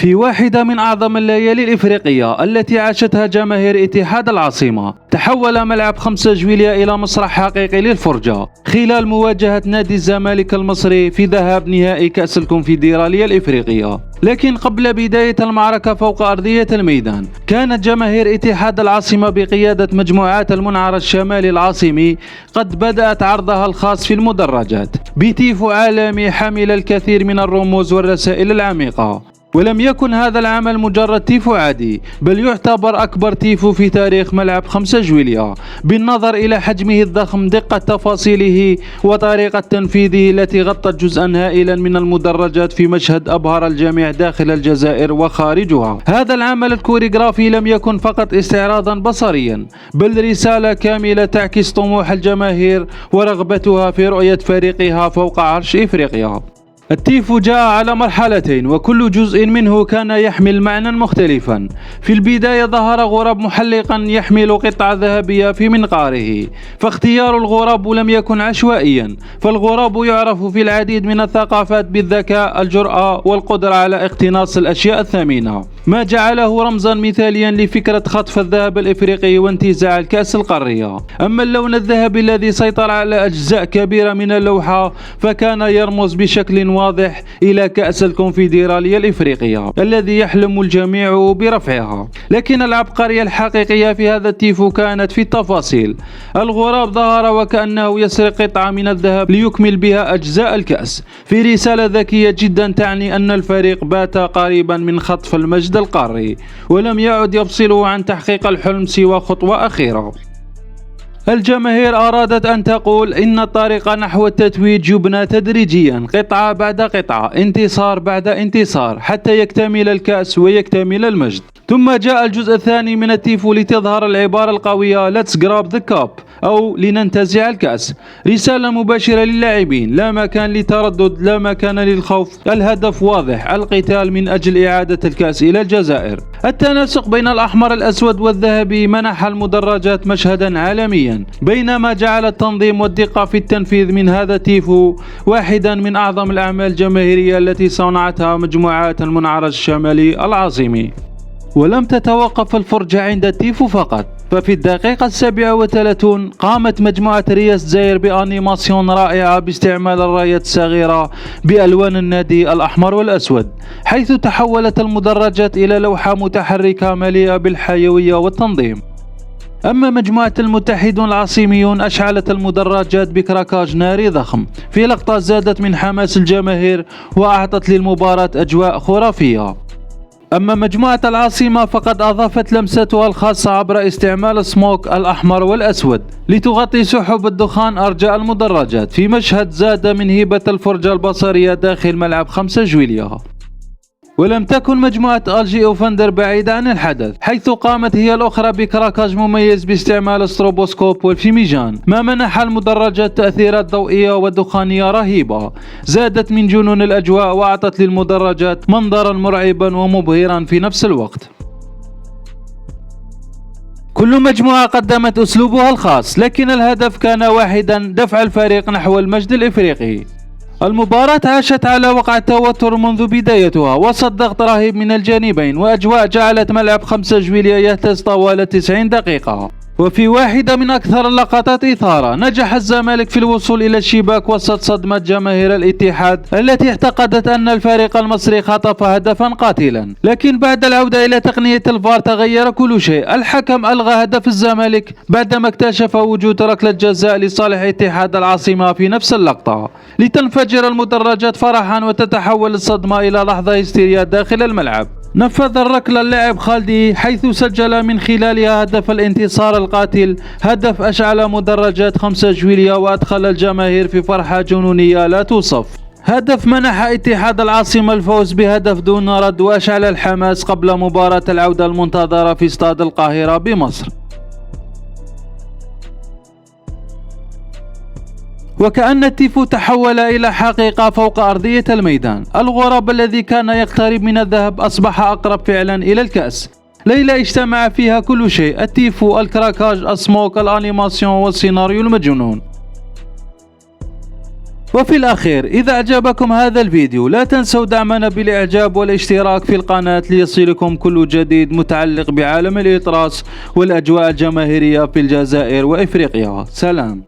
في واحدة من أعظم الليالي الإفريقية التي عاشتها جماهير اتحاد العاصمة، تحول ملعب 5 جويلية إلى مسرح حقيقي للفرجة خلال مواجهة نادي الزمالك المصري في ذهاب نهائي كأس الكونفدرالية الإفريقية. لكن قبل بداية المعركة فوق أرضية الميدان، كانت جماهير اتحاد العاصمة بقيادة مجموعات المنعرج الشمالي العاصمي قد بدأت عرضها الخاص في المدرجات بتيفو عالمي حامل الكثير من الرموز والرسائل العميقة. ولم يكن هذا العمل مجرد تيفو عادي، بل يعتبر أكبر تيفو في تاريخ ملعب 5 جويلية بالنظر إلى حجمه الضخم، دقة تفاصيله، وطريقة تنفيذه التي غطت جزءا هائلا من المدرجات في مشهد أبهر الجميع داخل الجزائر وخارجها. هذا العمل الكوريغرافي لم يكن فقط استعراضا بصريا، بل رسالة كاملة تعكس طموح الجماهير ورغبتها في رؤية فريقها فوق عرش إفريقيا. التيفو جاء على مرحلتين، وكل جزء منه كان يحمل معنى مختلفا. في البداية ظهر غراب محلقا يحمل قطعة ذهبية في منقاره، فاختيار الغراب لم يكن عشوائيا، فالغراب يعرف في العديد من الثقافات بالذكاء، الجرأة، والقدرة على اقتناص الأشياء الثمينة، ما جعله رمزا مثاليا لفكرة خطف الذهب الإفريقي وانتزاع الكأس القارية. أما اللون الذهبي الذي سيطر على أجزاء كبيرة من اللوحة فكان يرمز بشكل واضح إلى كأس الكونفدرالية الإفريقية الذي يحلم الجميع برفعها. لكن العبقرية الحقيقية في هذا التيفو كانت في التفاصيل. الغراب ظهر وكأنه يسرق قطعة من الذهب ليكمل بها أجزاء الكأس، في رسالة ذكية جدا تعني أن الفريق بات قريبا من خطف المجد القاري، ولم يعد يفصله عن تحقيق الحلم سوى خطوة أخيرة. الجماهير أرادت أن تقول إن الطريق نحو التتويج يبنى تدريجيا، قطعة بعد قطعة، انتصار بعد انتصار، حتى يكتمل الكأس ويكتمل المجد. ثم جاء الجزء الثاني من التيفو لتظهر العبارة القوية Let's grab the cup، أو لننتزع الكأس، رسالة مباشرة للاعبين، لا مكان لتردد، لا مكان للخوف، الهدف واضح، القتال من أجل إعادة الكأس إلى الجزائر. التناسق بين الأحمر الأسود والذهبي منح المدرجات مشهدا عالميا، بينما جعل التنظيم والدقة في التنفيذ من هذا التيفو واحدا من أعظم الأعمال الجماهيرية التي صنعتها مجموعات المنعرج الشمالي العاصمي. ولم تتوقف الفرجة عند التيفو فقط، ففي الدقيقة 37 قامت مجموعة رياس زاير بأنيماسيون رائعة باستعمال الرايات الصغيرة بألوان النادي الأحمر والأسود، حيث تحولت المدرجات إلى لوحة متحركة مليئة بالحيوية والتنظيم. أما مجموعة المتحدون العاصميون أشعلت المدرجات بكراكاج ناري ضخم في لقطة زادت من حماس الجماهير وأعطت للمباراة أجواء خرافية. أما مجموعة العاصمة فقد أضافت لمستها الخاصة عبر استعمال السموك الأحمر والأسود لتغطي سحب الدخان أرجاء المدرجات، في مشهد زاد من هيبة الفرجة البصرية داخل ملعب 5 جويلية. ولم تكن مجموعة ألجي أوفندر بعيدة عن الحدث، حيث قامت هي الأخرى بكراكاج مميز باستعمال الستروبوسكوب والفيميجان، ما منح المدرجات تأثيرات ضوئية ودخانية رهيبة زادت من جنون الأجواء وأعطت للمدرجات منظرا مرعبا ومبهرا في نفس الوقت. كل مجموعة قدمت أسلوبها الخاص، لكن الهدف كان واحدا، دفع الفريق نحو المجد الإفريقي. المباراة عاشت على وقع التوتر منذ بدايتها، وسط ضغط رهيب من الجانبين، وأجواء جعلت ملعب 5 جويلية يهتز طوال 90 دقيقة. وفي واحدة من أكثر اللقطات إثارة، نجح الزمالك في الوصول إلى الشباك وسط صدمة جماهير الاتحاد التي اعتقدت أن الفريق المصري خطف هدفا قاتلا. لكن بعد العودة إلى تقنية الفار تغير كل شيء. الحكم ألغى هدف الزمالك بعدما اكتشف وجود ركلة جزاء لصالح اتحاد العاصمة في نفس اللقطة، لتنفجر المدرجات فرحا وتتحول الصدمة إلى لحظة هستيريا داخل الملعب. نفذ الركلة اللاعب خالدي، حيث سجل من خلالها هدف الانتصار القاتل، هدف أشعل مدرجات 5 جويلية وأدخل الجماهير في فرحة جنونية لا توصف. هدف منح اتحاد العاصمة الفوز بهدف دون رد وأشعل الحماس قبل مباراة العودة المنتظرة في استاد القاهرة بمصر. وكأن التيفو تحول إلى حقيقة فوق أرضية الميدان. الغراب الذي كان يقترب من الذهب أصبح أقرب فعلا إلى الكأس. ليلة اجتمع فيها كل شيء، التيفو، الكراكاج، السموك، الأنيماسيون، والسيناريو المجنون. وفي الأخير إذا أعجبكم هذا الفيديو لا تنسوا دعمنا بالإعجاب والاشتراك في القناة ليصلكم كل جديد متعلق بعالم الإطراس والأجواء الجماهيرية في الجزائر وإفريقيا. سلام.